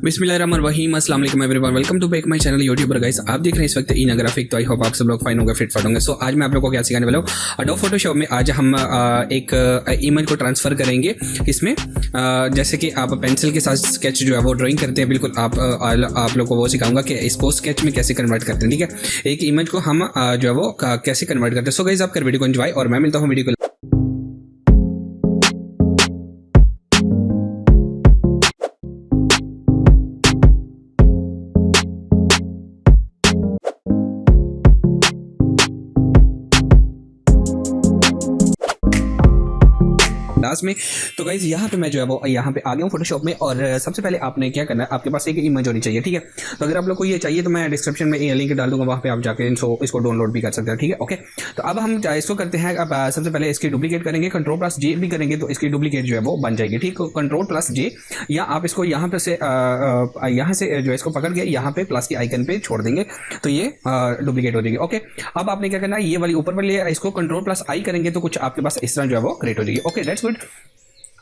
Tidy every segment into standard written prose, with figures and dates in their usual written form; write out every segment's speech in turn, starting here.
बिस्मिल्लाहिर्रहमानिर्रहीम, अस्सलाम वालेकुम everyone, welcome to back my channel YouTuber guys. आप देख रहे हैं इस वक्त इन ग्राफिक, तो आई होप आप सब लोग फाइन होंगे, फिट फाट होंगे। सो आज मैं आप लोगों को क्या सिखाने वाला हूँ, एडोब फोटोशॉप में आज हम एक इमेज को ट्रांसफर करेंगे। इसमें जैसे कि आप पेंसिल के साथ स्केच जो है वो ड्राइंग करते हैं, बिल्कुल आप लोग को वो सिखाऊंगा कि इसको स्केच में कैसे कन्वर्ट करते हैं। ठीक है, एक इमेज को हम जो है वो कैसे कन्वर्ट करते हैं। सो गाइस, आप कर वीडियो को एंजॉय और मैं मिलता हूँ वीडियो को। लास्ट में तो गाइस यहाँ पे मैं जो है वो यहाँ पे आ गया हूँ फोटोशॉप में। और सबसे पहले आपने क्या करना है, आपके पास एक इमेज होनी चाहिए। ठीक है, तो अगर आप लोग को ये चाहिए तो मैं डिस्क्रिप्शन में लिंक डाल दूंगा, वहाँ पे आप जाके इसको डाउनलोड भी कर सकते हैं। ठीक है, ओके। तो अब हम इसको करते हैं, अब सबसे पहले इसकी डुप्लीकेट करेंगे, Ctrl+J भी करेंगे तो इसकी डुप्लीकेट जो है वो बन जाएगी। ठीक है, Ctrl+J, या आप इसको यहाँ पे से यहाँ से जो है इसको पकड़ के यहाँ पे प्लस की आइकन पे छोड़ देंगे तो ये डुप्लीकेट हो जाएगी। ओके, अब आपने क्या करना है, ये वाली ऊपर वाली इसको Ctrl+I करेंगे तो कुछ आपके पास इस तरह जो है वो क्रिएट हो जाएगी। Okay, that's good.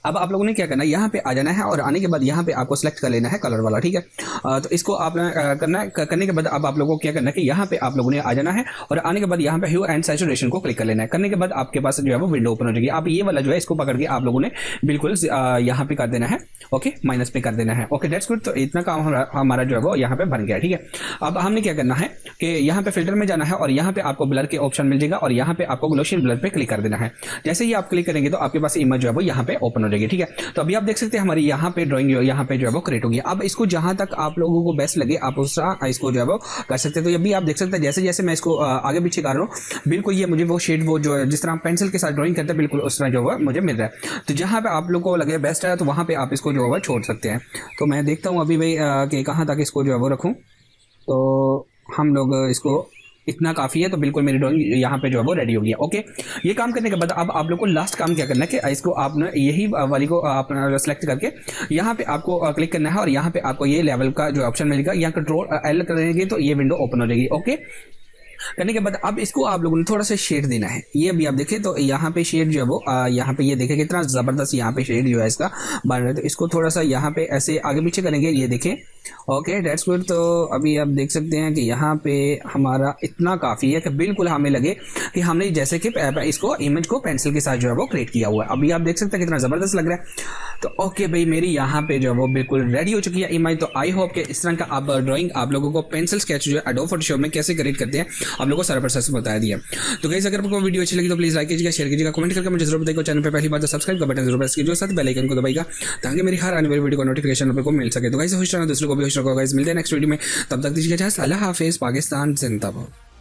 अब आप लोगों ने क्या करना है, यहाँ पे आ जाना है और आने के बाद यहाँ पे आपको सिलेक्ट कर लेना है कलर वाला। ठीक है, तो इसको आपने करने के बाद अब आप लोगों को क्या करना है कि यहाँ पे आप लोगों ने आ जाना है और आने के बाद यहाँ पे ह्यू एंड सैचुरेशन को क्लिक कर लेना है। करने के बाद आपके पास जो है वो विंडो ओपन हो जाएगी। आप ये वाला जो है इसको पकड़ के आप लोगों ने बिल्कुल यहाँ पे कर देना है। ओके, माइनस पे कर देना है। Okay, that's good. तो इतना काम हमारा जो है वो यहाँ पे बन गया। ठीक है, अब हमने क्या करना है कि यहाँ पे फिल्टर में जाना है और यहाँ पे आपको ब्लर के ऑप्शन मिल जाएगा और यहाँ पे आपको ग्लोशियन ब्लर पे क्लिक कर देना है। जैसे ही आप क्लिक करेंगे तो आपके पास इमेज जो है वो यहाँ पे ओपन हो जाएगी। ठीक है, तो अभी आप देख सकते हैं हमारी यहाँ पे ड्राइंग यहाँ पे जो है वो क्रिएट होगी। अब इसको जहां तक आप लोगों को बेस्ट लगे आप उस इसको जो है वो कर सकते हैं। तो अभी आप देख सकते हैं जैसे जैसे मैं इसको आगे पीछे कर रहा हूँ, बिल्कुल ये मुझे वो शेड वो जो है जिस तरह आप पेंसिल के साथ ड्राइंग करते हैं बिल्कुल उस तरह जो है मुझे मिल रहा है। तो जहां पे आप लोग को लगे बेस्ट है तो वहां पे आप इसको जो है छोड़ सकते हैं। तो मैं देखता हूँ अभी भाई कि कहाँ तक इसको जो है वो रखूँ। तो हम लोग इसको इतना काफ़ी है, तो बिल्कुल मेरी ड्राइंग यहाँ पे जो है वो रेडी हो गया। ओके, ये काम करने के बाद अब आप लोग को लास्ट काम क्या करना है कि इसको आपने यही वाली को आप सेलेक्ट करके यहाँ पे आपको क्लिक करना है और यहाँ पे आपको ये लेवल का जो ऑप्शन मिलेगा, यहाँ Ctrl+L करेंगे तो ये विंडो ओपन हो जाएगी। ओके, करने के बाद अब इसको आप लोगों ने थोड़ा सा शेड देना है। ये अभी आप देखें तो यहाँ पे शेड जो है वो यहाँ पे ये देखें कितना जबरदस्त यहाँ पे शेड जो है इसका बन रहा है। तो इसको थोड़ा सा यहाँ पे ऐसे आगे पीछे करेंगे, ये देखें। Okay, that's good. तो अभी आप देख सकते हैं कि यहाँ पे हमारा इतना काफ़ी है कि बिल्कुल हमें लगे कि हमने जैसे कि इसको इमेज को पेंसिल के साथ जो है वो क्रिएट किया हुआ है। अभी आप देख सकते हैं कितना ज़बरदस्त लग रहा है। तो ओके भाई, मेरी यहाँ पे जो है वो बिल्कुल रेडी हो चुकी है इमेज। तो आई होप कि इस तरह का आप ड्राइंग आप लोगों को पेंसिल स्केच जो है एडोब फोटोशॉप में कैसे क्रिएट करते हैं आप लोगों को सारा प्रोसेस बता दिया। तो गाइस, अगर आपको वीडियो अच्छी लगी तो प्लीज़ लाइक कीजिएगा, शेयर कीजिएगा, कमेंट करके मुझे जरूर बताइएगा। चैनल पे पहली बार तो सब्सक्राइब का बटन जरूर प्रेस कीजिए, साथ बेल आइकन को दबाइएगा ताकि मेरी हर आने वाली वीडियो को नोटिफिकेशन आपको मिल सके। तो गाइस, खुश रहना, दूसरों को भी खुश रखो। गाइस, मिलते हैं नेक्स्ट वीडियो में, तब तक दीजिए इजाज़त। अल्लाह हाफिज़। पाकिस्तान जिंदाबाद।